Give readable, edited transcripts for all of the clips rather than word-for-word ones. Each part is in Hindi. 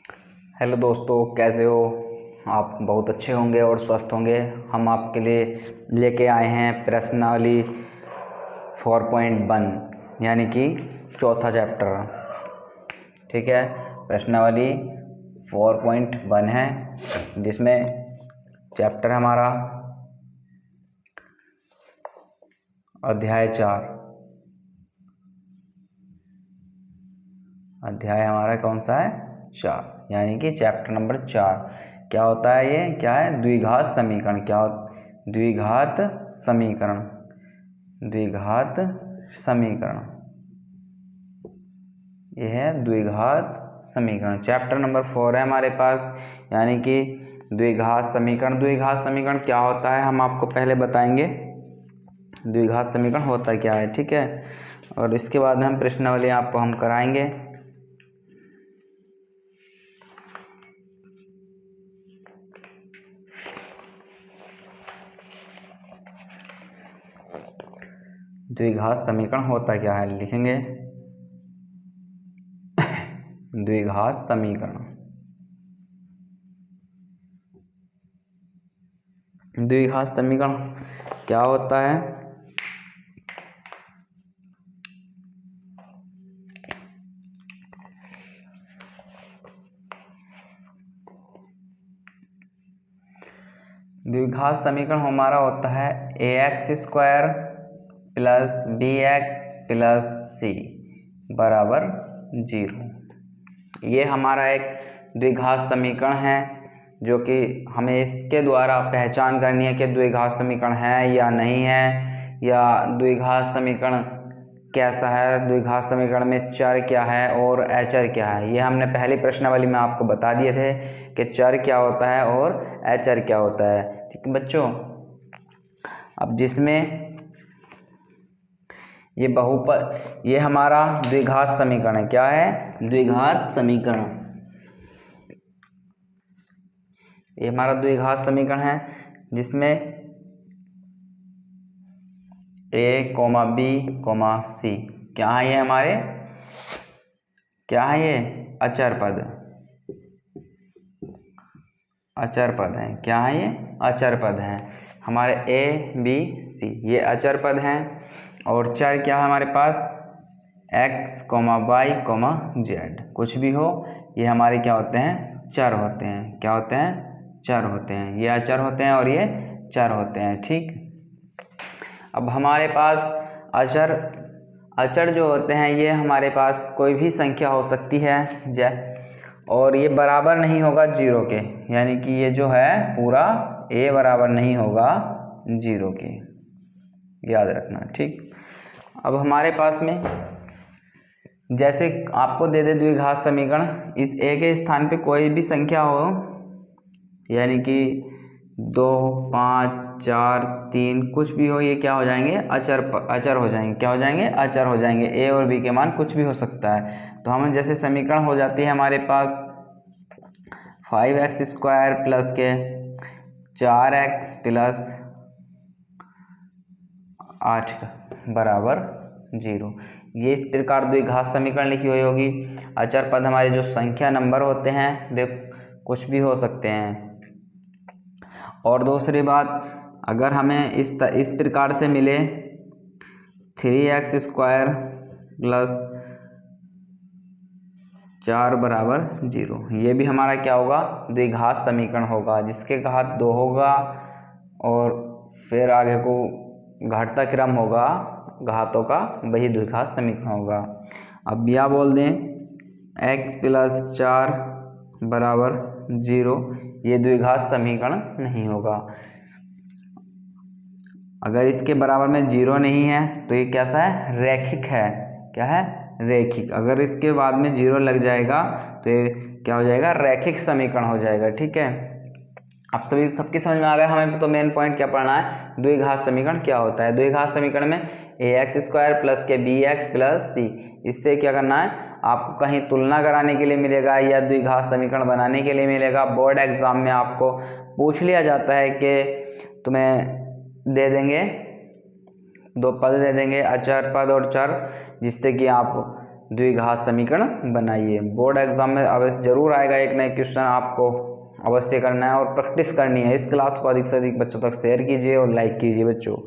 हेलो दोस्तों, कैसे हो आप? बहुत अच्छे होंगे और स्वस्थ होंगे। हम आपके लिए लेके आए हैं प्रश्नावली 4.1 यानी कि चौथा चैप्टर। ठीक है, प्रश्नावली 4.1 है जिसमें चैप्टर हमारा अध्याय 4। अध्याय हमारा कौन सा है? 4, यानी कि चैप्टर नंबर 4। क्या होता है ये? क्या है? द्विघात समीकरण। क्या द्विघात समीकरण। द्विघात समीकरण, यह है द्विघात समीकरण। चैप्टर नंबर 4 है हमारे पास, यानी कि द्विघात समीकरण। द्विघात समीकरण क्या होता है हम आपको पहले बताएंगे। द्विघात समीकरण होता क्या है, ठीक है, और इसके बाद में हम प्रश्नावली आपको हम कराएंगे। द्विघात समीकरण होता क्या है लिखेंगे। द्विघात समीकरण, द्विघात समीकरण क्या होता है? द्विघात समीकरण हमारा होता है ax² plus bx plus c बराबर 0। ये हमारा एक द्विघात समीकरण है जो कि हमें इसके द्वारा पहचान करनी है कि द्विघात समीकरण है या नहीं है, या द्विघात समीकरण कैसा है, द्विघात समीकरण में चर क्या है और अचर क्या है। ये हमने पहली प्रश्नावली में आपको बता दिए थे कि चर क्या होता है और अचर क्या होता है। ठीक है बच्चों, अब जिसमें ये हमारा द्विघात समीकरण है। क्या है? द्विघात समीकरण। ये हमारा द्विघात समीकरण है जिसमें a, b, c क्या है? ये हमारे क्या है? ये अचर पद। अचर पद हैं। क्या है? ये अचर पद हैं हमारे a, b, c, ये अचर पद हैं। और चर क्या है हमारे पास? x, y, z। कुछ भी हो, ये हमारे क्या होते हैं? चर होते हैं। क्या होते हैं? चर होते हैं। ये अचर होते हैं और ये चर होते हैं। ठीक, अब हमारे पास अचर जो होते हैं ये हमारे पास कोई भी संख्या हो सकती है और ये बराबर नहीं होगा 0 के, यानी कि ये जो है पूरा a बराबर नहीं होगा 0 के, याद रखना। ठीक, अब हमारे पास में जैसे आपको दे दे द्विघात समीकरण, इस a के स्थान पे कोई भी संख्या हो, यानी कि 2, 5, 4, 3 कुछ भी हो, ये क्या हो जाएंगे? अचर हो जाएंगे। क्या हो जाएंगे? अचर हो जाएंगे। a और b के मान कुछ भी हो सकता है। तो हमें जैसे समीकरण हो जाती है हमारे पास 5x² प्लस के 4x प्लस 8 बराबर 0। ये इस प्रकार द्विघात समीकरण लिखी हुई होगी। अचर पद हमारे जो संख्या नंबर होते हैं वे कुछ भी हो सकते हैं। और दूसरी बात, अगर हमें इस प्रकार से मिले 3x² प्लस 4 बराबर 0, ये भी हमारा क्या होगा? द्विघात समीकरण होगा, जिसके घात 2 होगा और फिर आगे को घटता क्रम होगा घातों का, वही द्विघात समीकरण होगा। अब या बोल दें x प्लस 4 बराबर 0, ये द्विघात समीकरण नहीं होगा। अगर इसके बराबर में 0 नहीं है तो ये कैसा है? रैखिक है। क्या है? रैखिक। अगर इसके बाद में 0 लग जाएगा तो ये क्या हो जाएगा? रैखिक समीकरण हो जाएगा। ठीक है, आप सबकी समझ में आ गया। हमें तो मेन पॉइंट क्या पढ़ना है? द्विघात समीकरण क्या होता है। द्विघात समीकरण में ax² प्लस के bx प्लस c, इससे क्या करना है? आपको कहीं तुलना कराने के लिए मिलेगा या द्विघात समीकरण बनाने के लिए मिलेगा। बोर्ड एग्जाम में आपको पूछ लिया जाता है कि तुम्हें दे देंगे 2 पद दे देंगे, अचर पद और चर, जिससे कि आप द्विघात समीकरण बनाइए। बोर्ड एग्जाम में अवश्य जरूर आएगा एक नया क्वेश्चन, आपको अवश्य करना है और प्रैक्टिस करनी है। इस क्लास को अधिक से अधिक बच्चों तक शेयर कीजिए और लाइक कीजिए बच्चों।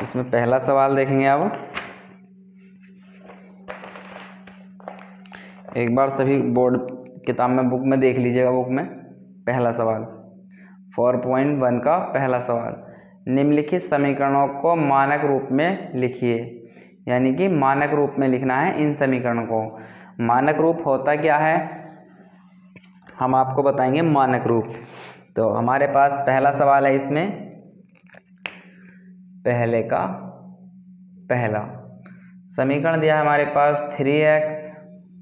इसमें पहला सवाल देखेंगे अब। एक बार सभी बोर्ड किताब में बुक में देख लीजिएगा। बुक में पहला सवाल 4.1 का पहला सवाल, निम्नलिखित समीकरणों को मानक रूप में लिखिए। यानी कि मानक रूप में लिखना है इन समीकरणों को। मानक रूप होता क्या है हम आपको बताएंगे। मानक रूप तो हमारे पास पहला सवाल है, इसमें पहले का पहला समीकरण दिया है हमारे पास 3x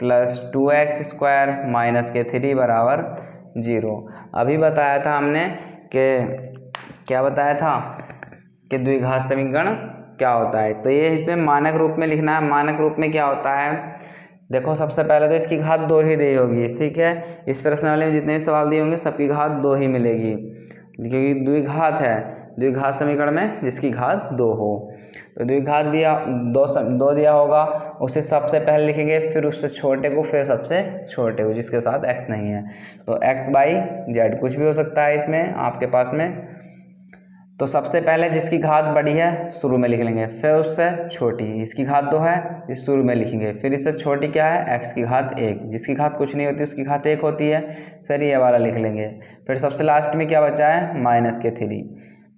+ 2x² - 3 बराबर 0। अभी बताया था हमने कि क्या बताया था कि द्विघात समीकरण क्या होता है। तो ये इसमें मानक रूप में लिखना है। मानक रूप में क्या होता है, देखो सबसे पहले तो इसकी घात 2 ही दी होगी, ठीक है। इस प्रश्नावली में जितने भी सवाल दिए होंगे सबकी घात 2 ही मिलेगी, क्योंकि द्विघात है। द्विघात समीकरण में जिसकी घात 2 हो, तो द्विघात दिया 2 दिया होगा, उसे सबसे पहले लिखेंगे, फिर उससे छोटे को, फिर सबसे छोटे को जिसके साथ x नहीं है। तो x/z कुछ भी हो सकता है इसमें आपके पास में। तो सबसे पहले जिसकी घात बड़ी है शुरू में लिख लेंगे, फिर उससे छोटी, इसकी घात 2 है इस शुरू में लिखेंगे, फिर इससे छोटी क्या है x की घात 1, जिसकी घात कुछ नहीं होती उसकी घात 1 होती है, फिर ये वाला लिख लेंगे। फिर सबसे लास्ट में क्या बचा है -3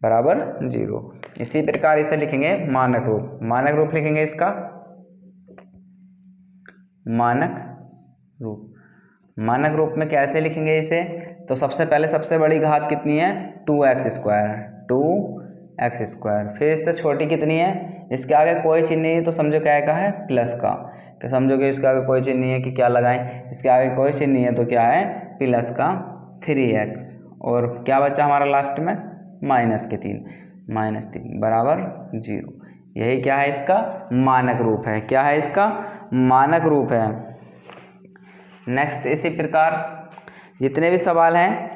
बराबर 0। इसी प्रकार इसे लिखेंगे मानक रूप। मानक रूप लिखेंगे इसका मानक रूप। मानक रूप में कैसे लिखेंगे इसे, तो सबसे पहले सबसे बड़ी घात कितनी है 2x², फिर इससे छोटी कितनी है, इसके आगे कोई चिन्ह नहीं है तो समझो क्या का है प्लस का, कि समझो कि इसके आगे कोई चिन्ह नहीं है कि क्या लगाएं, इसके आगे कोई चिन्ह नहीं है तो क्या है प्लस का 3x, और क्या बचा हमारा लास्ट में -3 बराबर 0। यही क्या है इसका मानक रूप है। क्या है इसका मानक रूप है। नेक्स्ट इसी प्रकार जितने भी सवाल हैं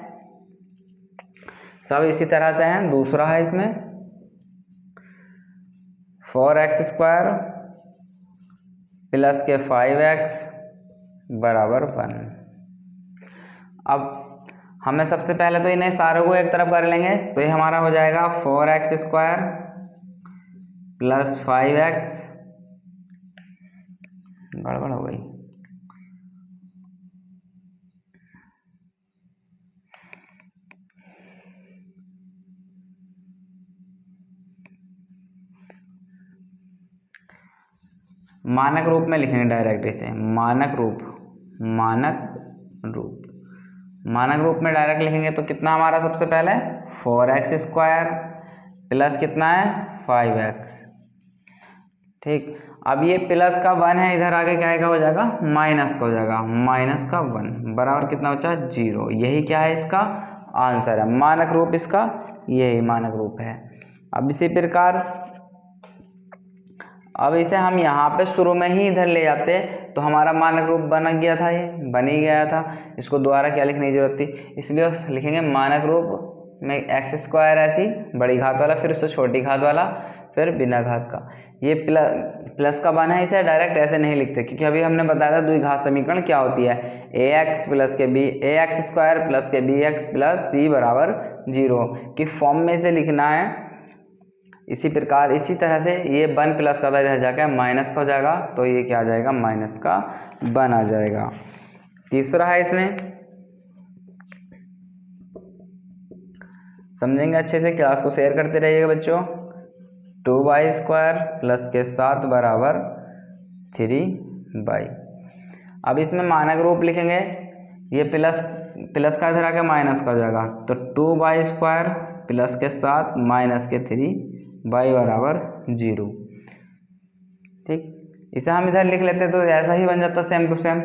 सब इसी तरह से हैं। दूसरा है इसमें 4x² + 5x बराबर 1। अब हमें सबसे पहले तो इन्हें सारों को एक तरफ कर लेंगे, तो ये हमारा हो जाएगा 4x² + 5x, गड़बड़ हो गई, मानक रूप में लिखेंगे डायरेक्ट इसे। मानक रूप मानक रूप में डायरेक्ट लिखेंगे तो कितना हमारा सबसे पहले 4x² प्लस कितना है 5x, ठीक। अब ये प्लस का 1 है, इधर आगे क्या आएगा हो जाएगा माइनस का हो जाएगा, -1 बराबर कितना बचा 0। यही क्या है इसका आंसर है। मानक रूप इसका यही मानक रूप है। अब इसी प्रकार अब इसे हम यहाँ पे शुरू में ही इधर ले जाते तो हमारा मानक रूप बन गया था, ये बन ही गया था, इसको दोबारा क्या लिखने की जरूरत थी। इसलिए लिखेंगे मानक रूप में x² ऐसी बड़ी घात वाला, फिर उससे छोटी घात वाला, फिर बिना घात का। ये प्लस का 1 है, इसे डायरेक्ट ऐसे नहीं लिखते, क्योंकि अभी हमने बताया था द्विघात समीकरण क्या होती है, ax² + bx + c बराबर 0 की फॉर्म में इसे लिखना है। इसी प्रकार इसी तरह से ये 1 प्लस का था, इधर जाकर माइनस का हो जाएगा, तो ये क्या आ जाएगा -1 आ जाएगा। तीसरा है इसमें, समझेंगे अच्छे से, क्लास को शेयर करते रहिएगा बच्चों। 2y² प्लस के 7 बराबर 3y। अब इसमें मानक रूप लिखेंगे, ये प्लस का इधर आके माइनस का हो जाएगा, तो 2y² प्लस के 7 -3y बराबर 0, ठीक। इसे हम इधर लिख लेते तो ऐसा ही बन जाता सेम टू सेम।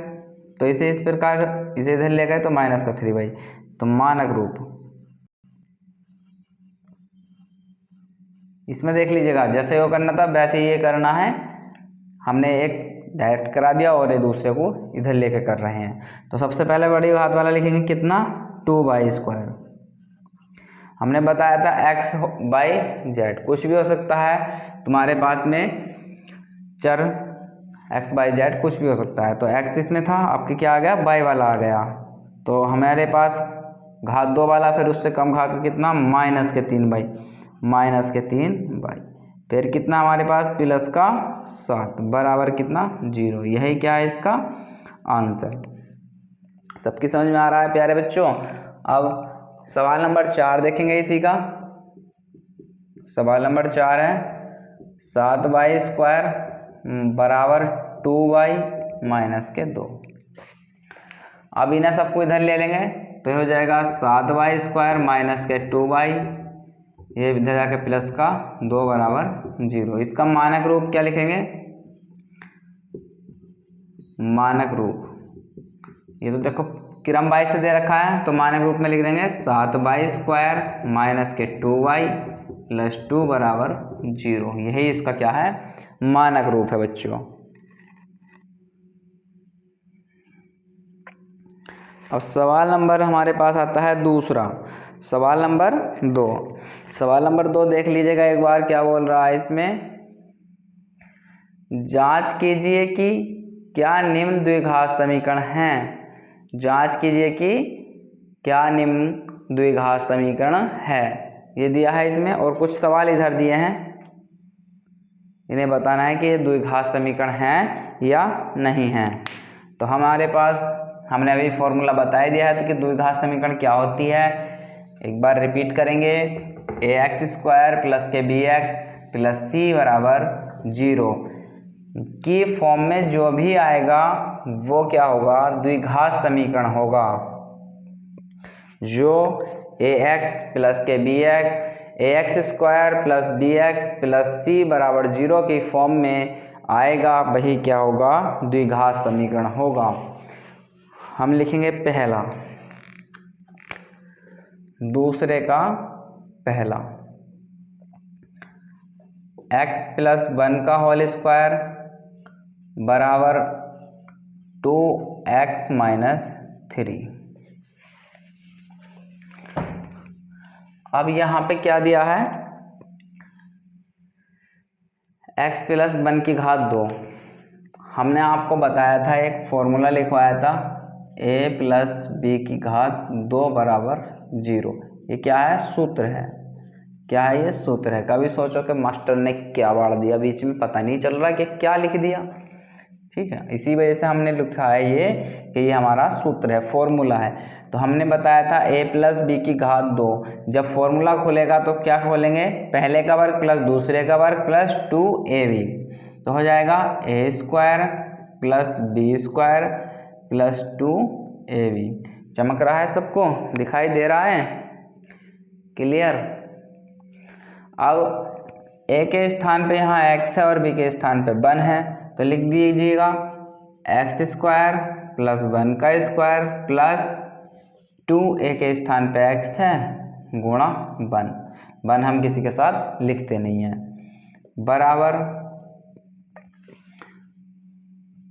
तो इसे इस प्रकार इसे इधर ले गए तो -3y, तो मानक रूप इसमें देख लीजिएगा, जैसे वो करना था वैसे ही ये करना है। हमने एक डायरेक्ट करा दिया और ये दूसरे को इधर लेके कर रहे हैं। तो सबसे पहले बड़ी घात वाला लिखेंगे कितना, 2/2। हमने बताया था x/z कुछ भी हो सकता है, तुम्हारे पास में चर x/z कुछ भी हो सकता है। तो x इसमें था, आपके क्या आ गया, y वाला आ गया। तो हमारे पास घात 2 वाला, फिर उससे कम घात का कितना, -3/, फिर कितना हमारे पास प्लस का 7 बराबर कितना, 0। यही क्या है इसका आंसर। सबकी समझ में आ रहा है प्यारे बच्चों। अब सवाल नंबर 4 देखेंगे इसी का। सवाल नंबर 4 है 7y² बराबर 2y - 2। अब इन्हें सबको इधर ले लेंगे तो ये हो जाएगा 7y² - 2y, ये इधर जाके प्लस का 2 बराबर 0। इसका मानक रूप क्या लिखेंगे, मानक रूप ये तो देखो क्रम वाइज से दे रखा है, तो मानक रूप में लिख देंगे 7y² - 2y + 2 बराबर 0। यही इसका क्या है, मानक रूप है बच्चों। अब सवाल नंबर हमारे पास आता है दूसरा, सवाल नंबर 2। सवाल नंबर 2 देख लीजिएगा एक बार, क्या बोल रहा है इसमें, जांच कीजिए कि क्या निम्न द्विघात समीकरण हैं। जांच कीजिए कि क्या निम्न द्विघात समीकरण है, ये दिया है इसमें, और कुछ सवाल इधर दिए हैं, इन्हें बताना है कि ये द्विघात समीकरण हैं या नहीं हैं। तो हमारे पास हमने अभी फॉर्मूला बता ही दिया है, तो कि द्विघात समीकरण क्या होती है, एक बार रिपीट करेंगे, ax² + bx + c बराबर 0 की फॉर्म में जो भी आएगा वो क्या होगा, द्विघात समीकरण होगा। जो ax + bx, ax² + bx + c बराबर 0 की फॉर्म में आएगा वही क्या होगा, द्विघात समीकरण होगा। हम लिखेंगे पहला, दूसरे का पहला, x + 1² बराबर 2x - 3। अब यहाँ पे क्या दिया है, x + 1 की घात 2। हमने आपको बताया था, एक फॉर्मूला लिखवाया था, a + b की घात 2 बराबर 0। ये क्या है, सूत्र है। क्या है ये, सूत्र है। कभी सोचो कि मास्टर ने क्या बाढ़ दिया बीच में, पता नहीं चल रहा कि क्या लिख दिया। ठीक है, इसी वजह से हमने लिखा है ये कि ये हमारा सूत्र है, फॉर्मूला है। तो हमने बताया था a + b की घात 2। जब फॉर्मूला खोलेगा तो क्या खोलेंगे, पहले का वर्ग प्लस दूसरे का वर्ग प्लस 2ab, तो हो जाएगा a² + b² + 2ab। चमक रहा है, सबको दिखाई दे रहा है, क्लियर। अब a के स्थान पे यहाँ x है और b के स्थान पे 1 है, तो लिख दीजिएगा x² + 1² प्लस 2a के स्थान पे x है गुणा 1 हम किसी के साथ लिखते नहीं हैं, बराबर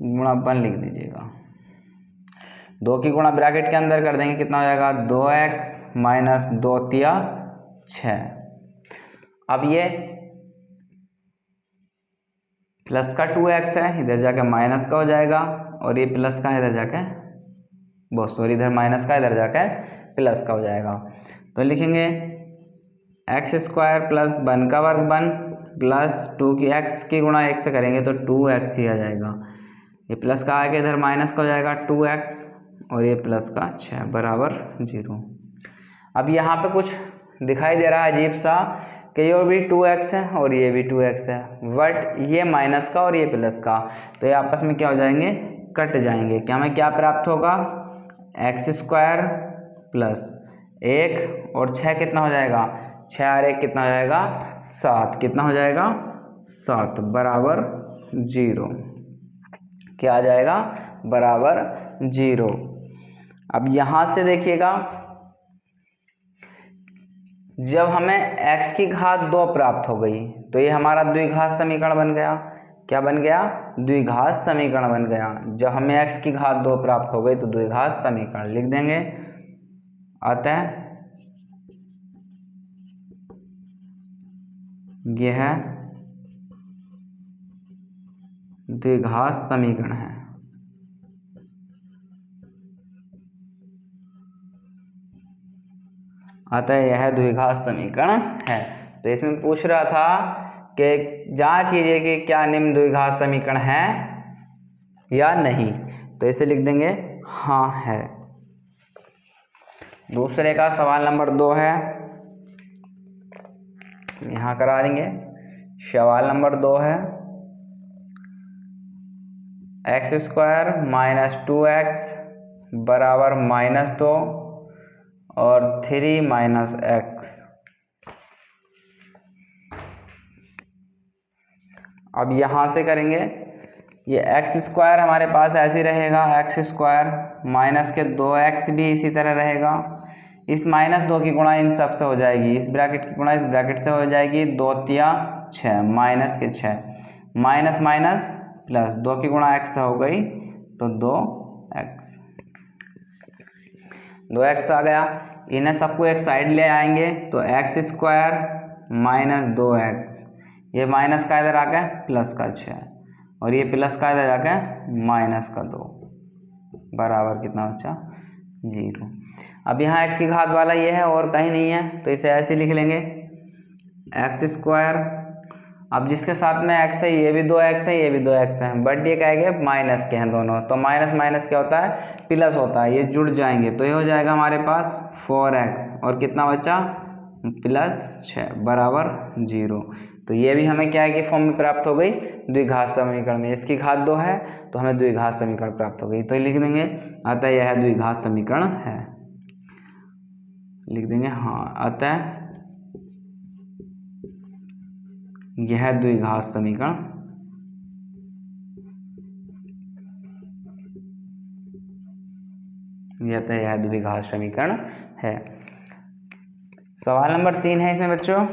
गुणा 1 लिख दीजिएगा। 2 की गुणा ब्रैकेट के अंदर कर देंगे, कितना हो जाएगा, 2x - 2 तिया 6। अब ये प्लस का 2x है, इधर जाके माइनस का हो जाएगा, और ये प्लस का इधर जाके, बहुत सॉरी, इधर माइनस का इधर जाके प्लस का हो जाएगा। तो लिखेंगे x² + 1 का वर्ग 1 प्लस 2 की x की गुणा 1 से करेंगे तो 2x ही आ जाएगा। ये प्लस का आगे इधर माइनस का हो जाएगा 2x, और ये प्लस का 6 बराबर 0। अब यहाँ पे कुछ दिखाई दे रहा है अजीब सा, कि ये भी 2x है और ये भी 2x है, बट ये माइनस का और ये प्लस का, तो ये आपस में क्या हो जाएंगे, कट जाएंगे। क्या हमें क्या प्राप्त होगा, x² + 1 और 6 कितना हो जाएगा, 6 और 1 कितना हो जाएगा, 7, कितना हो जाएगा, 7 बराबर 0। क्या आ जाएगा, बराबर 0। अब यहाँ से देखिएगा, जब हमें x की घात 2 प्राप्त हो गई तो ये हमारा द्विघात समीकरण बन गया। क्या बन गया? द्विघात समीकरण बन गया। जब हमें x की घात 2 प्राप्त हो गई तो द्विघात समीकरण लिख देंगे। अतः यह द्विघात समीकरण है। अतः यह द्विघात समीकरण है। तो इसमें पूछ रहा था कि जांच कीजिए कि क्या निम्न द्विघात समीकरण है या नहीं, तो इसे लिख देंगे हाँ है। दूसरे का सवाल नंबर 2 है, यहाँ करा देंगे। सवाल नंबर 2 है x² माइनस 2x बराबर -2 और 3 माइनस x। अब यहाँ से करेंगे, ये x² हमारे पास ऐसे ही रहेगा, x² माइनस के 2x भी इसी तरह रहेगा। इस -2 की गुणा इन सब से हो जाएगी, इस ब्रैकेट की गुणा इस ब्रैकेट से हो जाएगी। 2 तिया 6 माइनस के 6 माइनस माइनस प्लस 2 की गुणा x से हो गई तो 2x आ गया। इन्हें सबको एक साइड ले आएंगे तो x² माइनस 2x, ये माइनस का इधर आ गया प्लस का 6 और ये प्लस का इधर जाके माइनस का 2 बराबर कितना बचा? 0। अब यहाँ x की घात वाला ये है और कहीं नहीं है तो इसे ऐसे लिख लेंगे x²। अब जिसके साथ में x है ये भी 2x है, ये भी 2x है, बट ये कहेंगे माइनस के हैं दोनों, तो माइनस माइनस क्या होता है? प्लस होता है। ये जुड़ जाएंगे तो ये हो जाएगा हमारे पास 4x और कितना बचा? +6 बराबर 0। तो ये भी हमें क्या है कि फॉर्म में प्राप्त हो गई द्विघात समीकरण में। इसकी घात 2 है तो हमें द्विघात समीकरण प्राप्त हो गई, तो लिख देंगे अतः यह द्विघात समीकरण है। लिख देंगे हाँ, अतः यह द्विघात समीकरण यह द्विघात समीकरण है। सवाल नंबर 3 है इसमें बच्चों,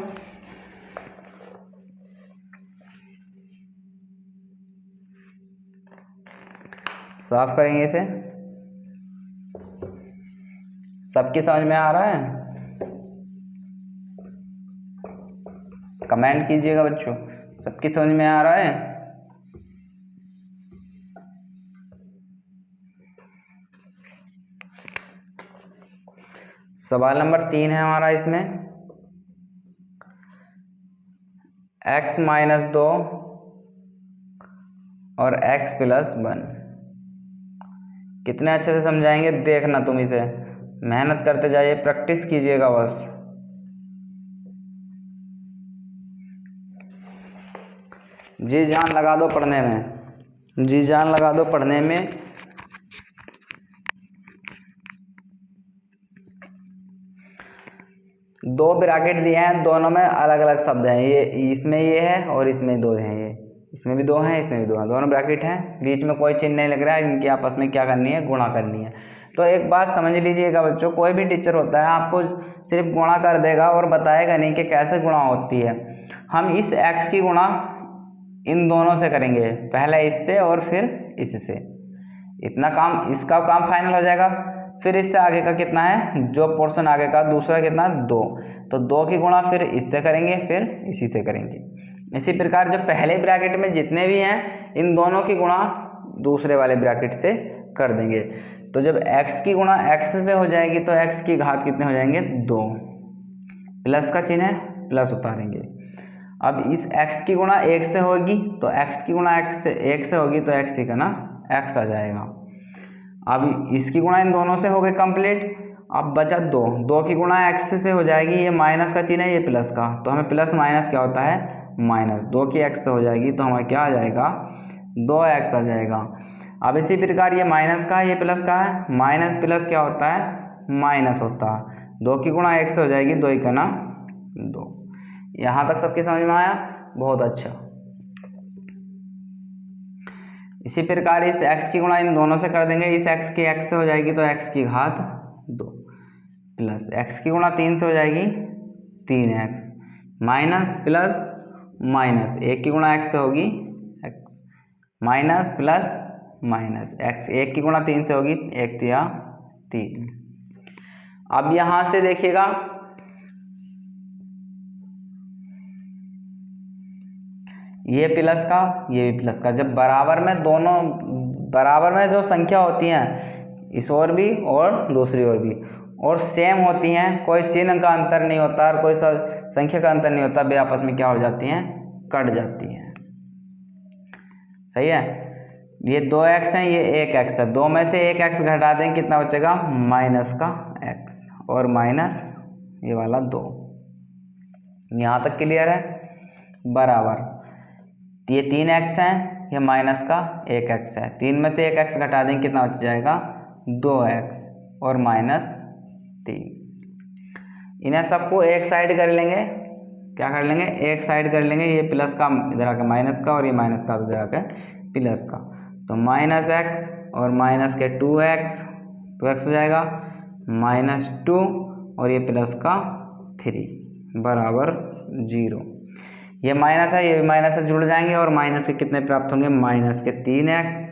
साफ करेंगे इसे। सबकी समझ में आ रहा है? कमेंट कीजिएगा बच्चों, सबकी समझ में आ रहा है? सवाल नंबर 3 है हमारा इसमें, x माइनस 2 और x प्लस 1। कितने अच्छे से समझाएंगे देखना, तुम इसे मेहनत करते जाइए, प्रैक्टिस कीजिएगा बस। जी जान लगा दो पढ़ने में, जी जान लगा दो पढ़ने में। दो ब्रैकेट दिए हैं, दोनों में अलग अलग शब्द हैं। ये इसमें ये है और इसमें 2 हैं, ये इसमें भी 2 हैं, इसमें भी 2 हैं, दोनों ब्रैकेट हैं। बीच में कोई चिन्ह नहीं लग रहा है, इनकी आपस में क्या करनी है? गुणा करनी है। तो एक बात समझ लीजिएगा बच्चों, कोई भी टीचर होता है आपको सिर्फ गुणा कर देगा और बताएगा नहीं कि कैसे गुणा होती है। हम इस x की गुणा इन दोनों से करेंगे, पहले इससे और फिर इससे। इतना काम, इसका काम फाइनल हो जाएगा। फिर इससे आगे का कितना है? जो पोर्शन आगे का दूसरा कितना? 2। तो 2 की गुणा फिर इससे करेंगे, फिर इसी से करेंगे। इसी प्रकार जो पहले ब्रैकेट में जितने भी हैं इन दोनों की गुणा दूसरे वाले ब्रैकेट से कर देंगे। तो जब x की गुणा x से हो जाएगी तो x की घात कितने हो जाएंगे? 2। प्लस का चिन्ह है, प्लस उतारेंगे। अब इस x की गुणा 1 से होगी तो x की गुणा 1 से होगी तो x का ना x आ जाएगा। अब इसकी गुणा इन दोनों से हो गई कंप्लीट। अब बचा 2 की गुणा x से हो जाएगी, ये माइनस का चिन्ह है, ये प्लस का, तो हमें प्लस माइनस क्या होता है? माइनस। 2 की x से हो जाएगी तो हमें क्या आ जाएगा? 2x आ जाएगा। अब इसी प्रकार ये माइनस का है, ये प्लस का है, माइनस प्लस क्या होता है? माइनस होता है। 2 की गुणा 1 से हो जाएगी, 2 का ना 2। यहाँ तक सबकी समझ में आया? बहुत अच्छा। इसी प्रकार इस x की गुणा इन दोनों से कर देंगे, इस x की x से हो जाएगी तो x की घात 2 प्लस x की गुणा 3 से हो जाएगी 3x माइनस प्लस माइनस, एक की गुणा x से होगी x, minus plus minus x, एक की गुणा 3 से होगी, एक तिया 3। अब यहां से देखिएगा ये प्लस का ये भी प्लस का, जब बराबर में दोनों बराबर में जो संख्या होती हैं इस ओर भी और दूसरी ओर भी और सेम होती हैं, कोई चिन्ह का अंतर नहीं होता और कोई संख्या का अंतर नहीं होता, वे आपस में क्या हो जाती हैं, कट जाती हैं। सही है, ये 2x है, ये 1x है, 2 में से 1x घटा दें कितना बचेगा, माइनस का x और माइनस ये वाला 2। यहाँ तक क्लियर है। बराबर ये 3x है, ये माइनस का 1x है, 3 में से 1x घटा दें कितना बच जाएगा, 2x और माइनस 3। इन्हें सबको एक साइड कर लेंगे, क्या कर लेंगे, एक साइड कर लेंगे, ये प्लस का इधर आके माइनस का और ये माइनस का इधर आके प्लस का, तो माइनस x और माइनस के 2x हो जाएगा, माइनस 2 और ये प्लस का 3 बराबर 0। ये माइनस है, ये भी माइनस से जुड़ जाएंगे और माइनस के कितने प्राप्त होंगे, माइनस के 3x,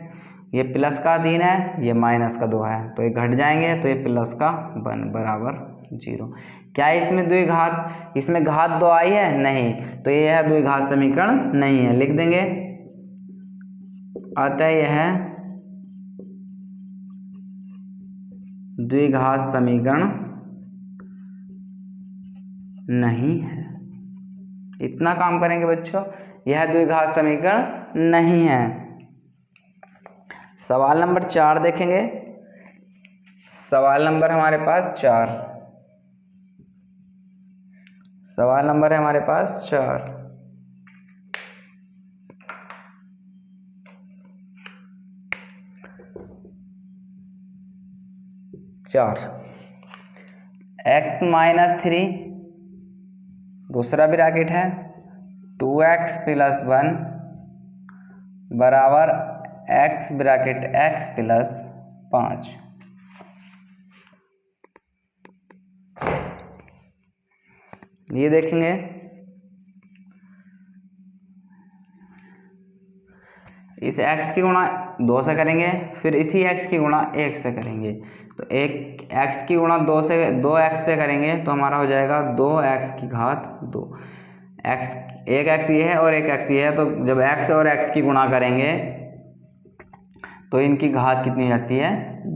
ये प्लस का 3 है, ये माइनस का 2 है, तो ये घट जाएंगे, तो ये प्लस का 1 बराबर 0। क्या इसमें द्विघात, इसमें घात 2 आई है, नहीं, तो ये है द्विघात समीकरण नहीं है, लिख देंगे, अतः यह है द्विघात समीकरण नहीं है। इतना काम करेंगे बच्चों, यह द्विघात समीकरण नहीं है। सवाल नंबर 4 देखेंगे, सवाल नंबर हमारे पास 4, सवाल नंबर है हमारे पास 4। x माइनस 3 दूसरा ब्रैकेट है 2x प्लस 1 बराबर x ब्रैकेट x प्लस 5। ये देखेंगे इस x की गुणा 2 से करेंगे, फिर इसी x की गुणा 1 से करेंगे, तो एक x की गुणा 2x से करेंगे तो हमारा हो जाएगा 2x की घात 2। x एक x ये है और एक x ये है, तो जब x और x की गुणा करेंगे तो इनकी घात कितनी हो जाती है,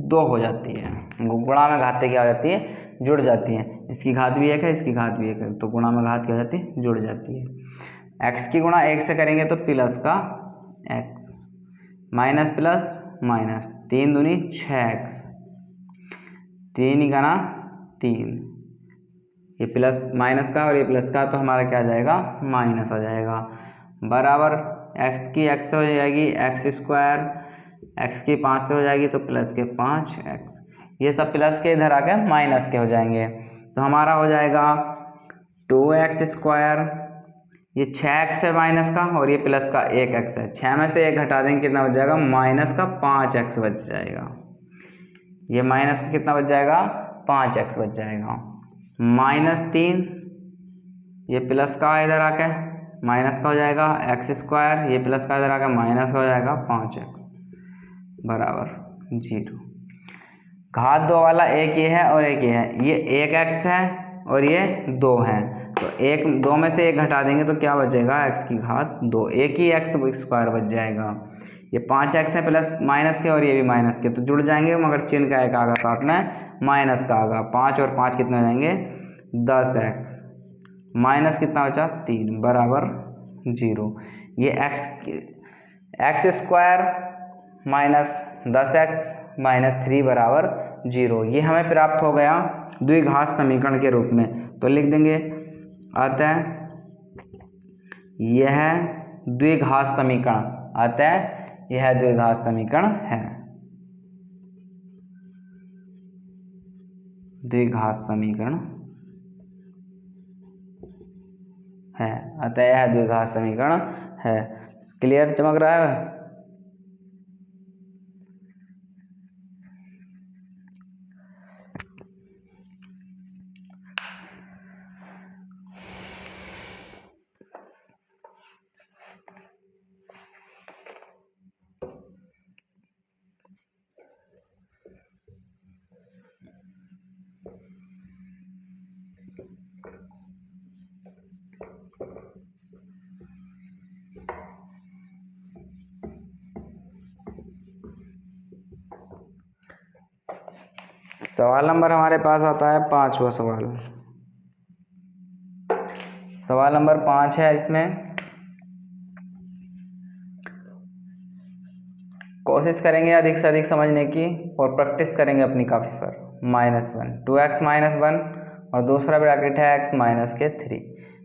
2 हो जाती है। गुणा में घातें क्या हो जाती है, जुड़ जाती हैं, इसकी घात भी 1 है, इसकी घात भी 1 है, तो गुणा में घात क्या हो जाती है, जुड़ जाती है। x की गुणा 1 से करेंगे तो प्लस का x माइनस प्लस माइनस, 3 दूनी 6x, 3 गुना 3, ये प्लस माइनस का और ये प्लस का, तो हमारा क्या आ जाएगा, माइनस आ जाएगा, बराबर x की x से हो जाएगी x स्क्वायर, x की 5 से हो जाएगी तो प्लस के 5x, ये सब प्लस के इधर आके माइनस के हो जाएंगे, तो हमारा हो जाएगा 2x स्क्वायर, ये 6x है माइनस का और ये प्लस का 1x है, 6 में से 1 घटा देंगे कितना बच जाएगा, माइनस का 5x बच जाएगा, ये माइनस का कितना बच जाएगा, 5x बच जाएगा, माइनस 3 ये प्लस का इधर आके माइनस का हो जाएगा x स्क्वायर, ये प्लस का इधर आके माइनस का हो जाएगा 5x बराबर 0। घात 2 वाला एक ये है और एक ये है, ये 1x है और ये 2 है, तो 2 में से 1 घटा देंगे तो क्या बचेगा, x की घात 2, एक ही x स्क्वायर बच जाएगा, ये 5x है प्लस माइनस के और ये भी माइनस के, तो जुड़ जाएंगे, मगर चिन्ह का एक आगा साथ में माइनस का आगा, 5 और 5 कितने हो जाएंगे, 10x माइनस कितना बचा 3 बराबर 0। ये x square minus 10x minus 3 बराबर 0, ये हमें प्राप्त हो गया द्विघात समीकरण के रूप में, तो लिख देंगे, अतः यह द्विघात समीकरण, अतः यह द्विघात समीकरण है, द्विघात समीकरण है, अतः यह द्विघात समीकरण है। क्लियर चमक रहा है। सवाल नंबर हमारे पास आता है 5वां सवाल। सवाल नंबर 5 है, इसमें कोशिश करेंगे अधिक से अधिक समझने की और प्रैक्टिस करेंगे अपनी काफ़ी पर। -1 2x - 1 और दूसरा ब्रैकेट है x - 3।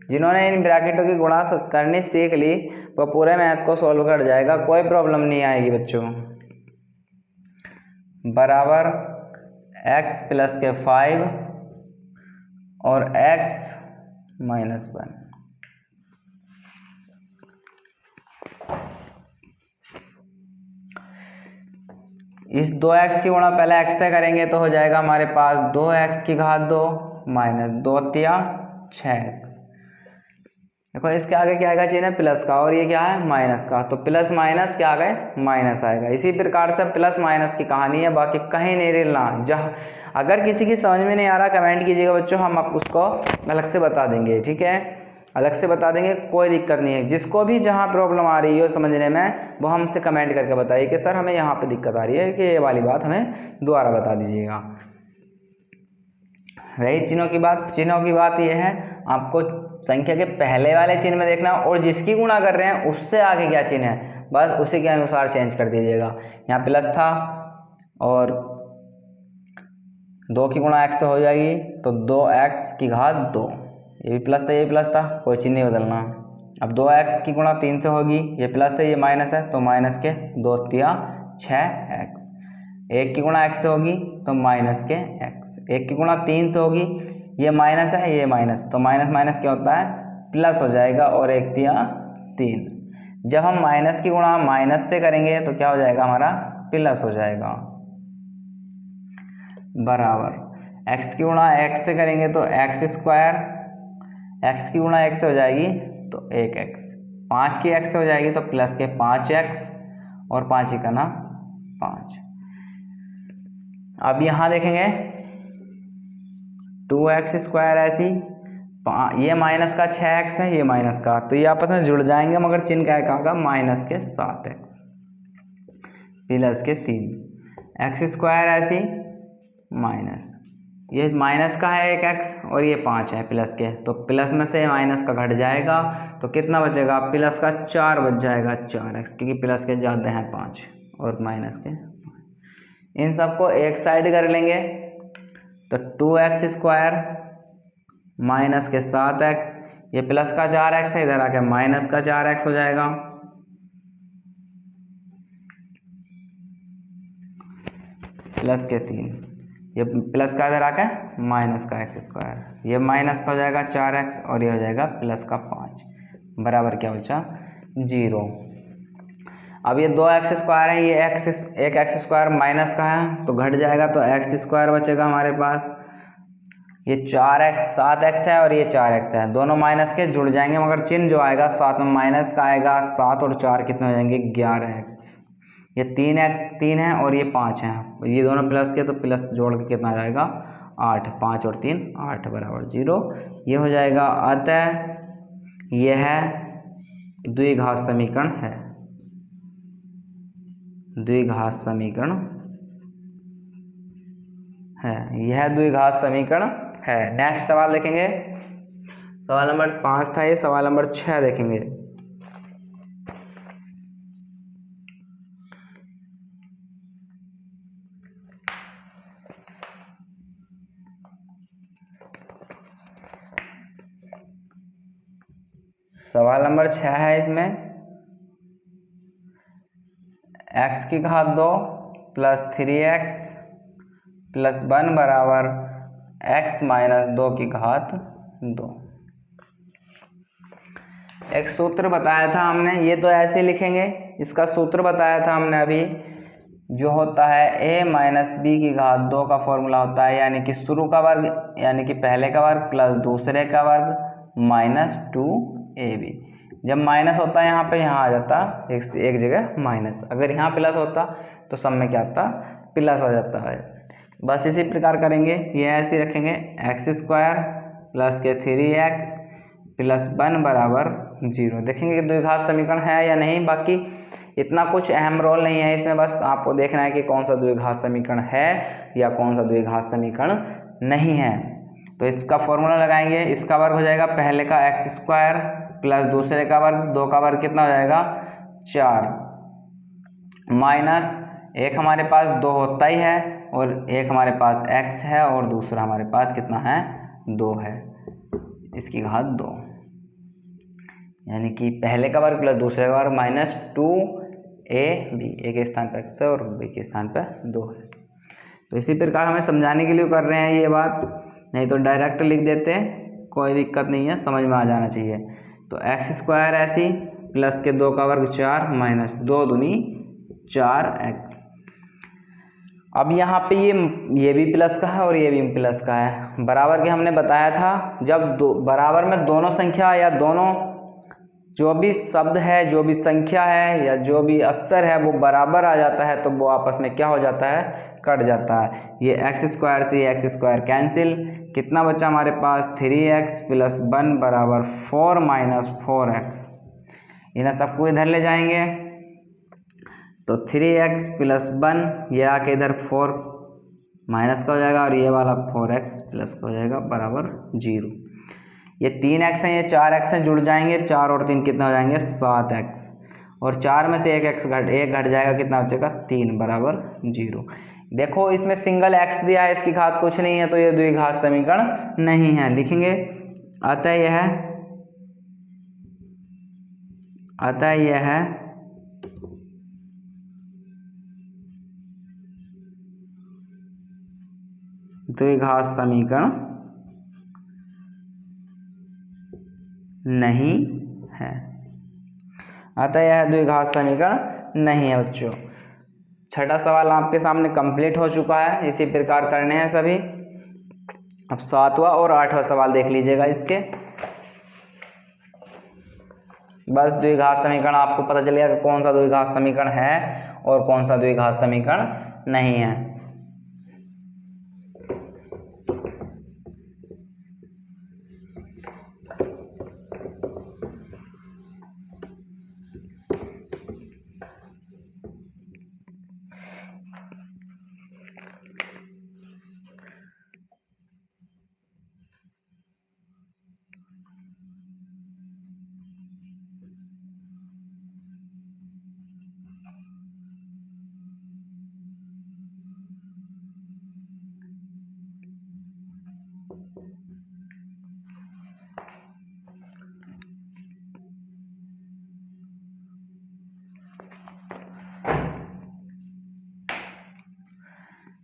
जिन्होंने इन ब्रैकेटों की गुणा करनी सीख ली वो पूरे मैथ को सॉल्व कर जाएगा, कोई प्रॉब्लम नहीं आएगी बच्चों। बराबर x + 5 और x - 1। इस 2x की गुणा पहले x से करेंगे तो हो जाएगा हमारे पास 2x की घात 2 - 2 तिया 6x। देखो इसके आगे क्या आएगा चिन्ह प्लस का, और ये क्या है माइनस का, तो प्लस माइनस क्या आ गए माइनस आएगा। इसी प्रकार से प्लस माइनस की कहानी है, बाकी कहीं नहीं हिलना। जहाँ अगर किसी की समझ में नहीं आ रहा कमेंट कीजिएगा बच्चों, हम आप उसको अलग से बता देंगे, ठीक है, अलग से बता देंगे, कोई दिक्कत नहीं है। जिसको भी जहाँ प्रॉब्लम आ रही हो समझने में वो हमसे कमेंट करके बताइए कि सर हमें यहाँ पे दिक्कत आ रही है, कि ये वाली बात हमें दोबारा बता दीजिएगा। रही चिन्हों की बात ये है आपको संख्या के पहले वाले चिन्ह में देखना और जिसकी गुणा कर रहे हैं उससे आगे क्या चिन्ह है बस उसी के अनुसार चेंज कर दीजिएगा। यहाँ प्लस था और 2 की गुणा x से हो जाएगी तो 2x की घात 2, ये भी प्लस था ये भी प्लस था, कोई चिन्ह नहीं बदलना। अब 2x की गुणा 3 से होगी, ये प्लस है ये माइनस है तो माइनस के 2 तिया 6x। 1 की गुणा x से होगी तो माइनस के x। 1 की गुणा 3 से होगी, ये माइनस है ये माइनस, तो माइनस माइनस क्या होता है प्लस हो जाएगा और 1 तिया 3। जब हम माइनस की गुणा माइनस से करेंगे तो क्या हो जाएगा हमारा प्लस हो जाएगा। बराबर x की गुणा x से करेंगे तो x², x की गुणा x से हो जाएगी तो 1x, 5 की x से हो जाएगी तो प्लस के 5x और 5 ही का ना 5। अब यहाँ देखेंगे 2x² ऐसी, ये माइनस का 6x है ये माइनस का, तो ये आपस में जुड़ जाएंगे मगर चिन्ह क्या है कहाँ का माइनस के 7x प्लस के 3। x² ऐसी माइनस, ये माइनस का है 1x और ये 5 है प्लस के, तो प्लस में से माइनस का घट जाएगा तो कितना बचेगा प्लस का 4 बच जाएगा 4x, क्योंकि प्लस के ज़्यादा हैं 5 और माइनस के। इन सबको एक साइड कर लेंगे तो 2x² माइनस के 7x, ये प्लस का 4x है इधर आके माइनस का 4x हो जाएगा। प्लस के 3, ये प्लस का इधर आके माइनस का x², ये माइनस का हो जाएगा 4x और ये हो जाएगा प्लस का 5, बराबर क्या बचा 0। अब ये 2x² है, ये एक x² माइनस का है तो घट जाएगा तो x² बचेगा हमारे पास। ये 4x 7x है और ये 4x है, दोनों माइनस के जुड़ जाएंगे मगर चिन्ह जो आएगा साथ में माइनस का आएगा। 7 और 4 कितने हो जाएंगे 11x। ये 3 है और ये 5 है, ये दोनों प्लस के तो प्लस जोड़ के कितना आ जाएगा 8, 5 और 3 8 बराबर 0, ये हो जाएगा। अतः यह द्विघात समीकरण है, द्विघात समीकरण है, यह द्विघात समीकरण है। नेक्स्ट सवाल देखेंगे, सवाल नंबर 5 था ये, सवाल नंबर 6 देखेंगे। सवाल नंबर 6 है, इसमें x की घात 2 प्लस 3x प्लस 1 बराबर x - 2 की घात 2। एक सूत्र बताया था हमने, ये तो ऐसे लिखेंगे, इसका सूत्र बताया था हमने अभी, जो होता है a - b की घात 2 का फॉर्मूला होता है, यानी कि शुरू का वर्ग यानी कि पहले का वर्ग प्लस दूसरे का वर्ग -2ab। जब माइनस होता है यहाँ पे, यहाँ आ जाता एक जगह माइनस, अगर यहाँ प्लस होता तो सब में क्या आता प्लस हो जाता है। बस इसी प्रकार करेंगे, ये ऐसे रखेंगे x² प्लस के 3x प्लस 1 बराबर 0। देखेंगे कि द्विघात समीकरण है या नहीं। बाकी इतना कुछ अहम रोल नहीं है इसमें, बस आपको देखना है कि कौन सा द्विघात समीकरण है या कौन सा द्विघात समीकरण नहीं है। तो इसका फॉर्मूला लगाएंगे, इसका वर्ग हो जाएगा पहले का एक्स स्क्वायर प्लस दूसरे का वर्ग, 2 का वर्ग कितना हो जाएगा 4, माइनस एक हमारे पास 2 होता ही है और एक हमारे पास x है और दूसरा हमारे पास कितना है 2 है, इसकी घात 2, यानी कि पहले का वर्ग प्लस दूसरे का वर्ग माइनस 2ab, ए के स्थान पर x है और b के स्थान पर 2 है। तो इसी प्रकार हमें समझाने के लिए कर रहे हैं ये बात, नहीं तो डायरेक्ट लिख देते, कोई दिक्कत नहीं है, समझ में आ जाना चाहिए। तो एक्स स्क्वायर ऐसी प्लस के 2 का वर्ग 4 माइनस 2 दूनी 4x। अब यहाँ पे ये भी प्लस का है और ये भी प्लस का है। बराबर के हमने बताया था जब बराबर में दोनों संख्या या दोनों जो भी शब्द है, जो भी संख्या है या जो भी अक्षर है वो बराबर आ जाता है तो वो आपस में क्या हो जाता है, कट जाता है। ये एक्स स्क्वायर से एक्स स्क्वायर कैंसिल, कितना बचा हमारे पास 3x प्लस 1 बराबर 4 माइनस 4x। इन्हें सबको इधर ले जाएंगे तो 3x प्लस 1 ये आके इधर 4 माइनस का हो जाएगा और ये वाला 4x प्लस का हो जाएगा बराबर 0। ये 3x हैं, ये 4x हैं, जुड़ जाएंगे, 4 और 3 कितना हो जाएंगे 7x, और 4 में से एक घट जाएगा, कितना बचेगा 3 बराबर 0। देखो इसमें सिंगल x दिया है, इसकी घात कुछ नहीं है, तो ये द्विघात समीकरण नहीं है, लिखेंगे अतः यह है द्विघात समीकरण नहीं है, अतः यह द्विघात समीकरण नहीं है बच्चों। छठा सवाल आपके सामने कंप्लीट हो चुका है, इसी प्रकार करने हैं सभी। अब 7वां और 8वां सवाल देख लीजिएगा इसके। बस द्विघात समीकरण आपको पता चल गया कि कौन सा द्विघात समीकरण है और कौन सा द्विघात समीकरण नहीं है।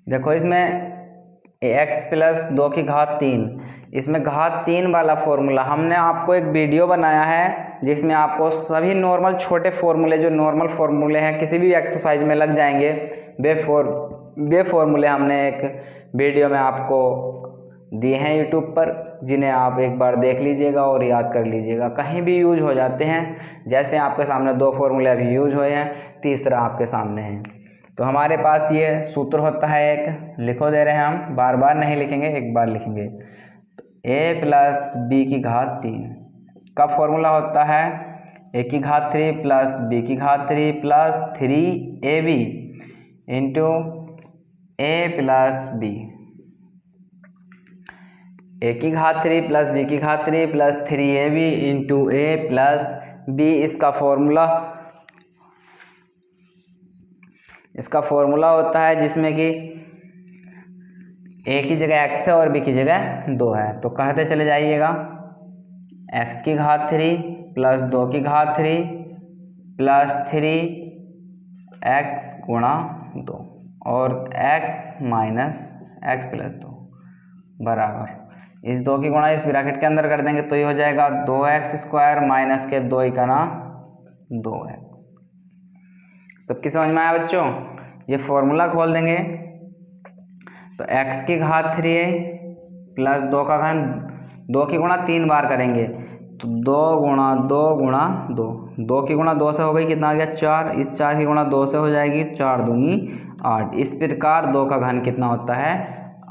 देखो इसमें x प्लस 2 की घात 3, इसमें घात 3 वाला फॉर्मूला हमने आपको एक वीडियो बनाया है जिसमें आपको सभी नॉर्मल छोटे फॉर्मूले, जो नॉर्मल फॉर्मूले हैं किसी भी एक्सरसाइज में लग जाएंगे, वे फॉर्मूले हमने एक वीडियो में आपको दिए हैं यूट्यूब पर, जिन्हें आप एक बार देख लीजिएगा और याद कर लीजिएगा, कहीं भी यूज हो जाते हैं। जैसे आपके सामने 2 फॉर्मूले अभी यूज हुए हैं, तीसरा आपके सामने है। तो हमारे पास ये सूत्र होता है एक, लिखो दे रहे हैं हम, बार बार नहीं लिखेंगे, एक बार लिखेंगे। तो a प्लस बी की घात 3 का फॉर्मूला होता है a की घात 3 प्लस b की घात 3 plus 3ab into a plus b। a की घात 3 प्लस b की घात 3 plus 3ab into a plus b, इसका फॉर्मूला होता है जिसमें कि a की जगह x है और b की जगह 2 है। तो कहते चले जाइएगा x की घात 3 प्लस 2 की घात 3 प्लस 3x गुणा 2 और x माइनस x प्लस 2 बराबर, इस 2 की गुणा इस ब्रैकेट के अंदर कर देंगे तो ये हो जाएगा 2x स्क्वायर माइनस के 2 इकाना 2x। सबकी समझ में आया बच्चों? ये फॉर्मूला खोल देंगे तो x की घात 3 प्लस 2 का घन, 2 की गुणा 3 बार करेंगे तो 2 गुणा 2 गुणा 2, 2 की गुणा 2 से हो गई, कितना आ गया 4, इस 4 की गुणा 2 से हो जाएगी 4 दूनी 8। इस प्रकार 2 का घन कितना होता है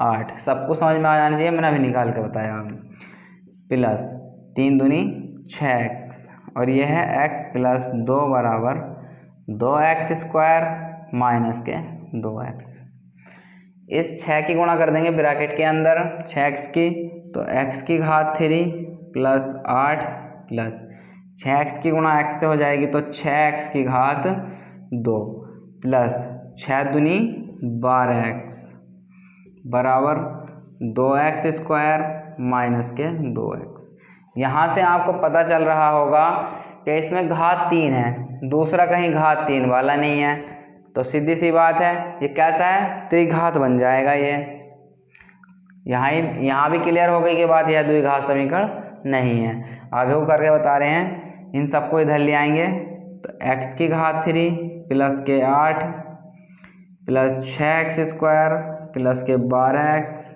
8। सबको समझ में आ जाना चाहिए, मैंने अभी निकाल के बताया। प्लस 3 दूनी 6x और यह है x प्लस 2 बराबर 2x² माइनस के 2x। इस 6 की गुणा कर देंगे ब्रैकेट के अंदर 6x की, तो x की घात 3 प्लस 8 प्लस 6x की गुणा x से हो जाएगी तो 6x की घात 2 प्लस 6 दूनी 12x बराबर 2x² माइनस के 2x। यहाँ से आपको पता चल रहा होगा कि इसमें घात 3 है, दूसरा कहीं घात 3 वाला नहीं है, तो सीधी सी बात है ये कैसा है, त्रिघात बन जाएगा ये। यहाँ भी क्लियर हो गई कि बात यह द्विघात समीकरण नहीं है। आगे वो करके बता रहे हैं, इन सबको इधर ले आएंगे तो x की घात 3 प्लस के 8 प्लस 6x² प्लस के 12x,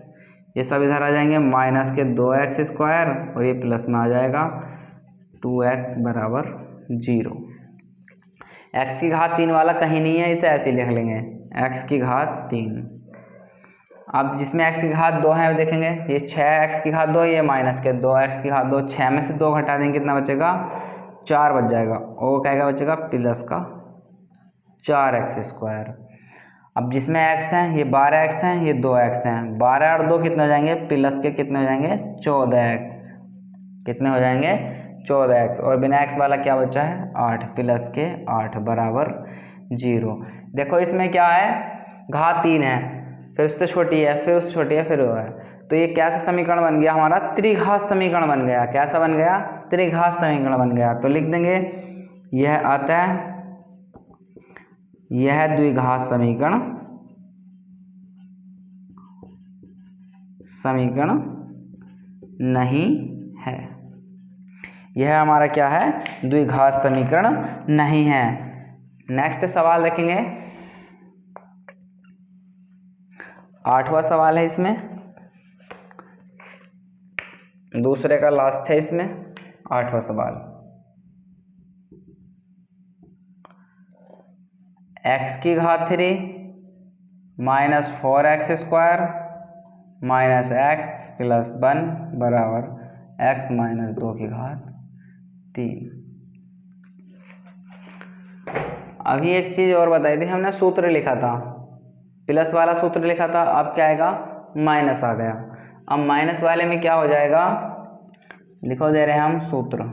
ये सब इधर आ जाएंगे माइनस के 2x² और ये प्लस में आ जाएगा 2x बराबर 0। x की घात 3 वाला कहीं नहीं है, इसे ऐसे ही लिख लेंगे x की घात 3। अब जिसमें x की घात 2 है देखेंगे, ये 6x की घात 2, ये माइनस के 2x की घात 2, 6 में से 2 घटा देंगे कितना बचेगा, 4 बच जाएगा, और क्या बचेगा प्लस का 4x²। अब जिसमें x है ये 12x है, ये 2x हैं, 12 और 2 कितने हो जाएंगे, प्लस के कितने हो जाएंगे 14x, कितने हो जाएंगे 14x, और बिना x वाला क्या बचा है 8 प्लस के 8 बराबर 0। देखो इसमें क्या है, घात 3 है, फिर उससे छोटी है, फिर उससे छोटी है, फिर वो है, तो ये कैसा समीकरण बन गया हमारा, त्रिघात समीकरण बन गया। कैसा बन गया, त्रिघात समीकरण बन गया। तो लिख देंगे यह अतः यह द्विघात समीकरण नहीं है। यह हमारा क्या है, द्विघात समीकरण नहीं है। नेक्स्ट सवाल देखेंगे, 8वां सवाल है, इसमें दूसरे का लास्ट है, इसमें 8वां सवाल। x की घात 3 minus 4x² minus x plus 1 बराबर x माइनस 2 की घात 3। अभी एक चीज़ और बताई थी हमने, सूत्र लिखा था, प्लस वाला सूत्र लिखा था, अब क्या आएगा माइनस आ गया। अब माइनस वाले में क्या हो जाएगा, लिखो दे रहे हैं हम सूत्र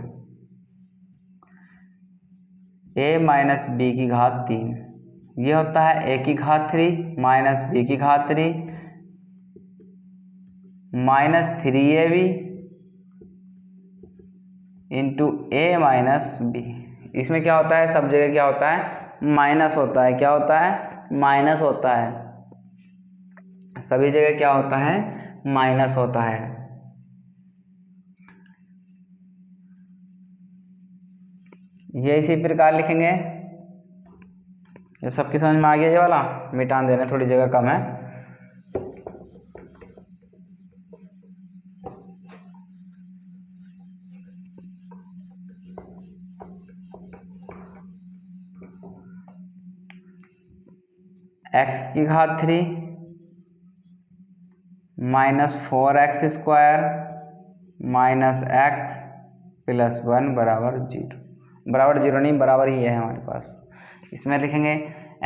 a माइनस बी की घात 3, ये होता है a की घात 3 माइनस b की घात 3 minus 3ab into a minus b। इसमें क्या होता है, सब जगह क्या होता है माइनस होता है, क्या होता है माइनस होता है, सभी जगह क्या होता है माइनस होता है। ये इसी प्रकार लिखेंगे, ये सबकी समझ में आ गया, ये वाला मिटान दे रहे हैं, थोड़ी जगह कम है। x की घात 3 minus 4x² minus x plus 1 बराबर 0, बराबर 0 नहीं, बराबर ही है हमारे पास। इसमें लिखेंगे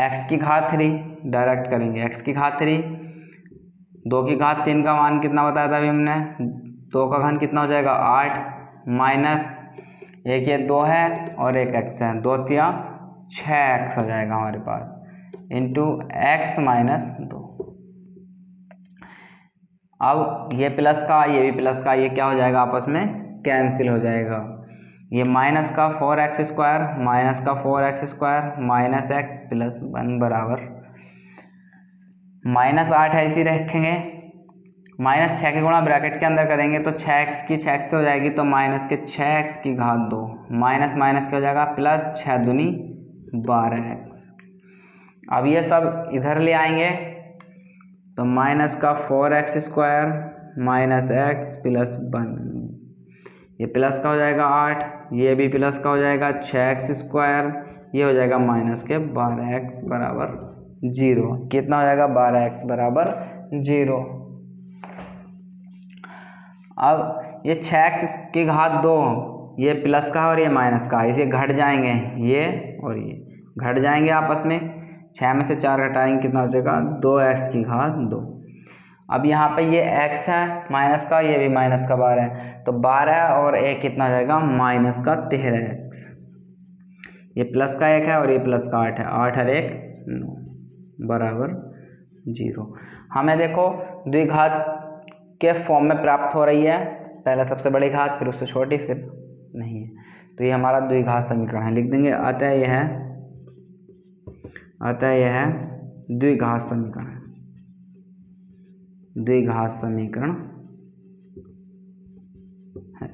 x की घात 3, डायरेक्ट करेंगे x की घात 3, 2 की घात 3 का मान कितना बताया था अभी हमने, 2 का घन कितना हो जाएगा 8 माइनस एक ये 2 है और एक x है, 2 तिया 6x हो जाएगा हमारे पास, इंटू x माइनस 2। अब ये प्लस का ये भी प्लस का, ये क्या हो जाएगा आपस में कैंसिल हो जाएगा। ये माइनस का 4x² माइनस का 4x² माइनस x प्लस 1 बराबर माइनस 8 है, इसी रखेंगे, माइनस 6 के गुणा ब्रैकेट के अंदर करेंगे तो 6x की 6x से हो जाएगी, तो माइनस के 6x की घात 2 माइनस माइनस क्या हो जाएगा प्लस 6 दूनी 12x। अब ये सब इधर ले आएंगे तो माइनस का 4x² माइनस x प्लस 1, ये प्लस का हो जाएगा 8, ये भी प्लस का हो जाएगा 6x², ये हो जाएगा माइनस के 12x बराबर 0। कितना हो जाएगा 12x बराबर 0। अब ये 6x की घात 2, ये प्लस का और ये माइनस का, इसे घट जाएंगे ये और ये घट जाएंगे आपस में। 6 में से 4 घटाएंगे कितना हो जाएगा 2x की घात 2। अब यहाँ पे ये x है माइनस का, ये भी माइनस का 12 है, तो 12 और 1 कितना हो जाएगा माइनस का 13x। ये प्लस का 1 है और ये प्लस का 8 है, 8 और 1 9 बराबर 0। हमें देखो द्विघात के फॉर्म में प्राप्त हो रही है, पहले सबसे बड़ी घात फिर उससे छोटी फिर नहीं है, तो ये हमारा द्विघात समीकरण है। लिख देंगे अतः यह है द्विघात समीकरण, द्विघात समीकरण है।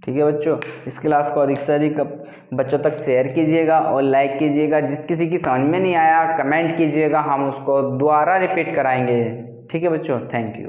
ठीक है बच्चों, इस क्लास को अधिक से अधिक बच्चों तक शेयर कीजिएगा और लाइक कीजिएगा। जिस किसी की समझ में नहीं आया कमेंट कीजिएगा, हम उसको दोबारा रिपीट कराएंगे। ठीक है बच्चों, थैंक यू।